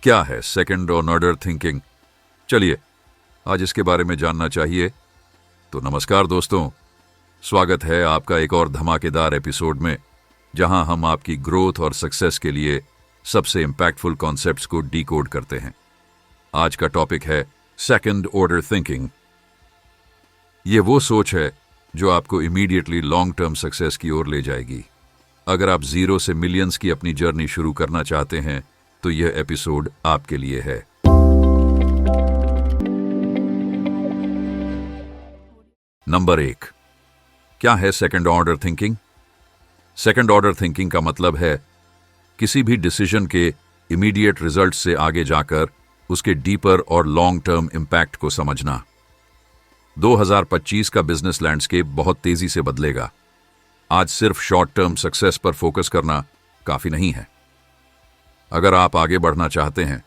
क्या है second order thinking? चलिए आज इसके बारे में जानना चाहिए। तो नमस्कार दोस्तों, स्वागत है आपका एक और धमाकेदार एपिसोड में, जहां हम आपकी ग्रोथ और सक्सेस के लिए सबसे इंपैक्टफुल कॉन्सेप्ट्स को डीकोड करते हैं। आज का टॉपिक है सेकंड ऑर्डर थिंकिंग। ये वो सोच है जो आपको इमीडिएटली लॉन्ग टर्म सक्सेस की ओर ले जाएगी। अगर आप जीरो से मिलियंस की अपनी जर्नी शुरू करना चाहते हैं तो यह एपिसोड आपके लिए है। नंबर 1, क्या है second order thinking? Second order thinking का मतलब है किसी भी डिसीजन के इमीडिएट रिजल्ट से आगे जाकर उसके डीपर और लॉन्ग टर्म इंपैक्ट को समझना। 2025 का बिजनेस लैंडस्केप बहुत तेजी से बदलेगा। आज सिर्फ शॉर्ट टर्म सक्सेस पर फोकस करना काफी नहीं है। अगर आप आगे बढ़ना चाहते हैं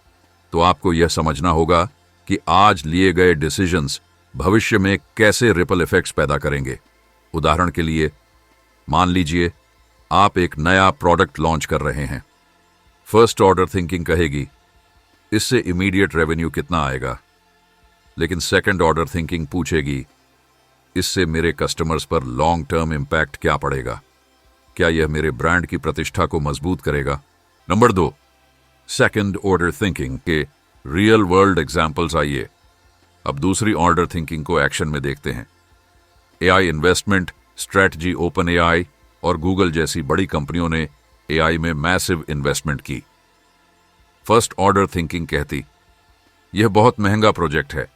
तो आपको यह समझना होगा कि आज लिए गए डिसीजंस भविष्य में कैसे रिपल इफेक्ट्स पैदा करेंगे। उदाहरण के लिए, मान लीजिए आप एक नया प्रोडक्ट लॉन्च कर रहे हैं। फर्स्ट ऑर्डर थिंकिंग कहेगी इससे इमीडिएट रेवेन्यू कितना आएगा, लेकिन सेकंड ऑर्डर थिंकिंग पूछेगी इससे मेरे कस्टमर्स पर लॉन्ग टर्म इंपैक्ट क्या पड़ेगा, क्या यह मेरे ब्रांड की प्रतिष्ठा को मजबूत करेगा। नंबर 2, सेकंड ऑर्डर थिंकिंग के रियल वर्ल्ड एग्जाम्पल्स। आइए अब दूसरी ऑर्डर थिंकिंग को एक्शन में देखते हैं। AI investment strategy. Open AI और गूगल जैसी बड़ी कंपनियों ने एआई में मैसिव इन्वेस्टमेंट की। फर्स्ट ऑर्डर थिंकिंग कहती यह बहुत महंगा प्रोजेक्ट है,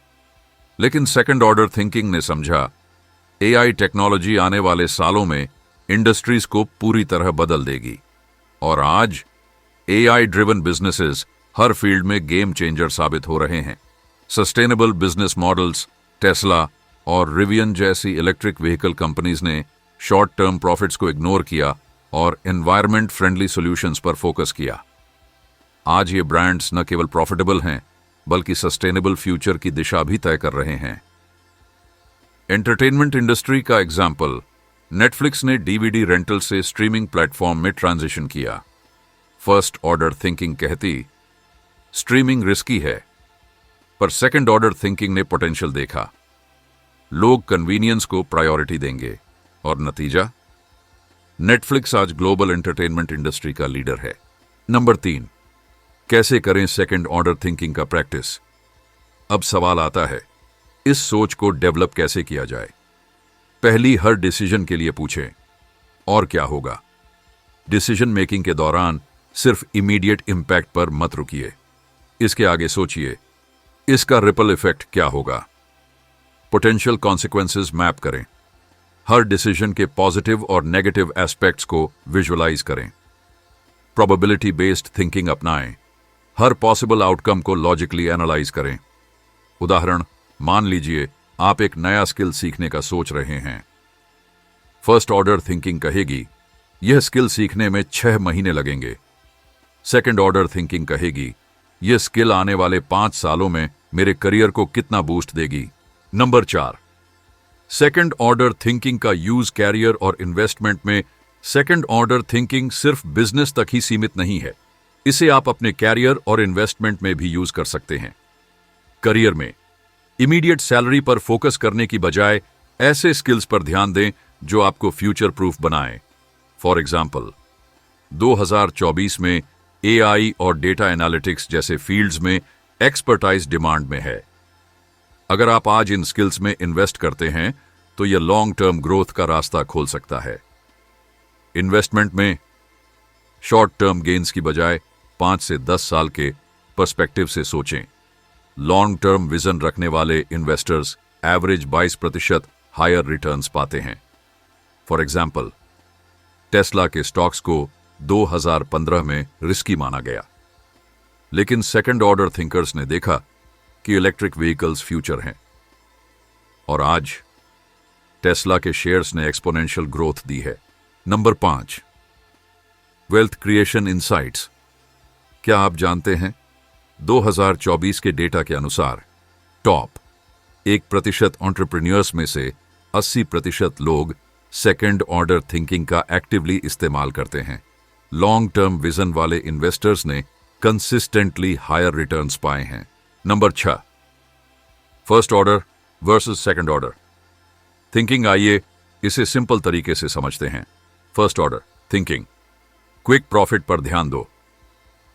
लेकिन सेकंड ऑर्डर थिंकिंग ने समझा एआई टेक्नोलॉजी आने वाले सालों में इंडस्ट्रीज को पूरी तरह बदल देगी। और आज एआई ड्रिवन बिजनेसेस हर फील्ड में गेम चेंजर साबित हो रहे हैं। सस्टेनेबल बिजनेस मॉडल्स, टेस्ला और रिवियन जैसी इलेक्ट्रिक व्हीकल कंपनीज ने शॉर्ट टर्म प्रॉफिट्स को इग्नोर किया और एनवायरमेंट फ्रेंडली सॉल्यूशंस पर फोकस किया। आज ये ब्रांड्स न केवल प्रॉफिटेबल हैं, बल्कि सस्टेनेबल फ्यूचर की दिशा भी तय कर रहे हैं। एंटरटेनमेंट इंडस्ट्री का एग्जाम्पल, नेटफ्लिक्स ने डीवीडी रेंटल से स्ट्रीमिंग प्लेटफॉर्म में ट्रांजिशन किया। फर्स्ट ऑर्डर थिंकिंग कहती स्ट्रीमिंग रिस्की है, पर सेकंड ऑर्डर थिंकिंग ने पोटेंशियल देखा। लोग कन्वीनियंस को प्रायोरिटी देंगे और नतीजा, नेटफ्लिक्स आज ग्लोबल एंटरटेनमेंट इंडस्ट्री का लीडर है। नंबर 3, कैसे करें सेकंड ऑर्डर थिंकिंग का प्रैक्टिस? अब सवाल आता है, इस सोच को डेवलप कैसे किया जाए? पहली, हर डिसीजन के लिए पूछें और क्या होगा। डिसीजन मेकिंग के दौरान सिर्फ इमीडिएट इंपैक्ट पर मत रुकिए, इसके आगे सोचिए इसका रिपल इफेक्ट क्या होगा। पोटेंशियल कॉन्सिक्वेंसेस मैप करें। हर डिसीजन के पॉजिटिव और नेगेटिव एस्पेक्ट्स को विजुअलाइज करें। प्रोबेबिलिटी बेस्ड थिंकिंग अपनाएं। हर पॉसिबल आउटकम को लॉजिकली एनालाइज करें। उदाहरण, मान लीजिए आप एक नया स्किल सीखने का सोच रहे हैं। फर्स्ट ऑर्डर थिंकिंग कहेगी यह स्किल सीखने में 6 महीने लगेंगे। सेकंड ऑर्डर थिंकिंग कहेगी यह स्किल आने वाले 5 सालों में मेरे करियर को कितना बूस्ट देगी। नंबर 4, सेकंड ऑर्डर थिंकिंग का यूज कैरियर और इन्वेस्टमेंट में। सेकंड ऑर्डर थिंकिंग सिर्फ बिजनेस तक ही सीमित नहीं है, इसे आप अपने कैरियर और इन्वेस्टमेंट में भी यूज कर सकते हैं। करियर में इमीडिएट सैलरी पर फोकस करने की बजाय ऐसे स्किल्स पर ध्यान दें जो आपको फ्यूचर प्रूफ बनाएं। फॉर एग्जाम्पल, 2024 में एआई और डेटा एनालिटिक्स जैसे फील्ड्स में एक्सपर्टाइज डिमांड में है। अगर आप आज इन स्किल्स में इन्वेस्ट करते हैं तो यह लॉन्ग टर्म ग्रोथ का रास्ता खोल सकता है। इन्वेस्टमेंट में शॉर्ट टर्म गेन्स की बजाय 5 से 10 साल के पर्सपेक्टिव से सोचें। लॉन्ग टर्म विजन रखने वाले इन्वेस्टर्स एवरेज 22% हायर रिटर्न्स पाते हैं। फॉर एग्जाम्पल, टेस्ला के स्टॉक्स को 2015 में रिस्की माना गया, लेकिन सेकंड ऑर्डर थिंकर्स ने देखा कि इलेक्ट्रिक व्हीकल्स फ्यूचर हैं और आज टेस्ला के शेयर्स ने एक्सपोनेंशियल ग्रोथ दी है। Number 5, wealth creation insights. क्या आप जानते हैं 2024 के डेटा के अनुसार टॉप 1% एंटरप्रेन्योर्स में से 80% लोग सेकंड ऑर्डर थिंकिंग का एक्टिवली इस्तेमाल करते हैं। लॉन्ग टर्म विजन वाले इन्वेस्टर्स ने कंसिस्टेंटली हायर रिटर्न्स पाए हैं। Number 6, first order versus second order thinking. आइए इसे सिंपल तरीके से समझते हैं। First order thinking quick profit पर ध्यान दो,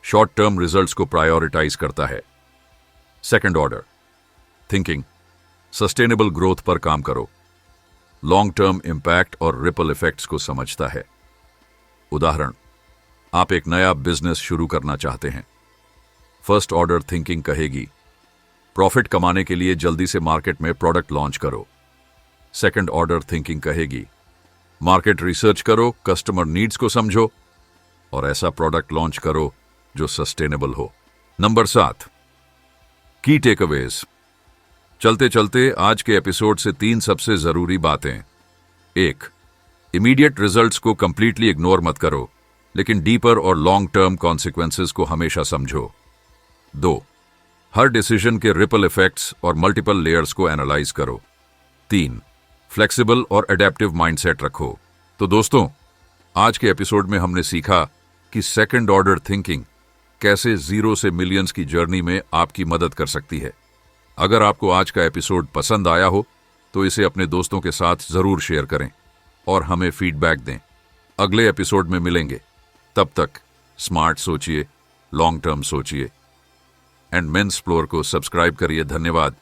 शॉर्ट टर्म रिजल्ट्स को प्रायोरिटाइज करता है। Second order thinking sustainable growth पर काम करो, लॉन्ग टर्म इंपैक्ट और रिपल इफेक्ट्स को समझता है। उदाहरण, आप एक नया बिजनेस शुरू करना चाहते हैं। फर्स्ट ऑर्डर थिंकिंग कहेगी प्रॉफिट कमाने के लिए जल्दी से मार्केट में प्रोडक्ट लॉन्च करो। सेकंड ऑर्डर थिंकिंग कहेगी मार्केट रिसर्च करो, कस्टमर नीड्स को समझो और ऐसा प्रोडक्ट लॉन्च करो जो सस्टेनेबल हो। नंबर 7, की टेकअवेज। चलते चलते आज के एपिसोड से 3 सबसे जरूरी बातें। 1, इमीडिएट रिजल्ट्स को कंप्लीटली इग्नोर मत करो, लेकिन डीपर और लॉन्ग टर्म कॉन्सिक्वेंसेस को हमेशा समझो। 2, हर डिसीजन के रिपल इफेक्ट्स और मल्टीपल लेयर्स को एनालाइज करो। 3, फ्लेक्सिबल और एडेप्टिव माइंडसेट रखो। तो दोस्तों, आज के एपिसोड में हमने सीखा कि सेकंड ऑर्डर थिंकिंग कैसे जीरो से मिलियंस की जर्नी में आपकी मदद कर सकती है। अगर आपको आज का एपिसोड पसंद आया हो तो इसे अपने दोस्तों के साथ जरूर शेयर करें और हमें फीडबैक दें। अगले एपिसोड में मिलेंगे, तब तक स्मार्ट सोचिए, लॉन्ग टर्म सोचिए एंड मेंस फ्लोर को सब्सक्राइब करिए। धन्यवाद।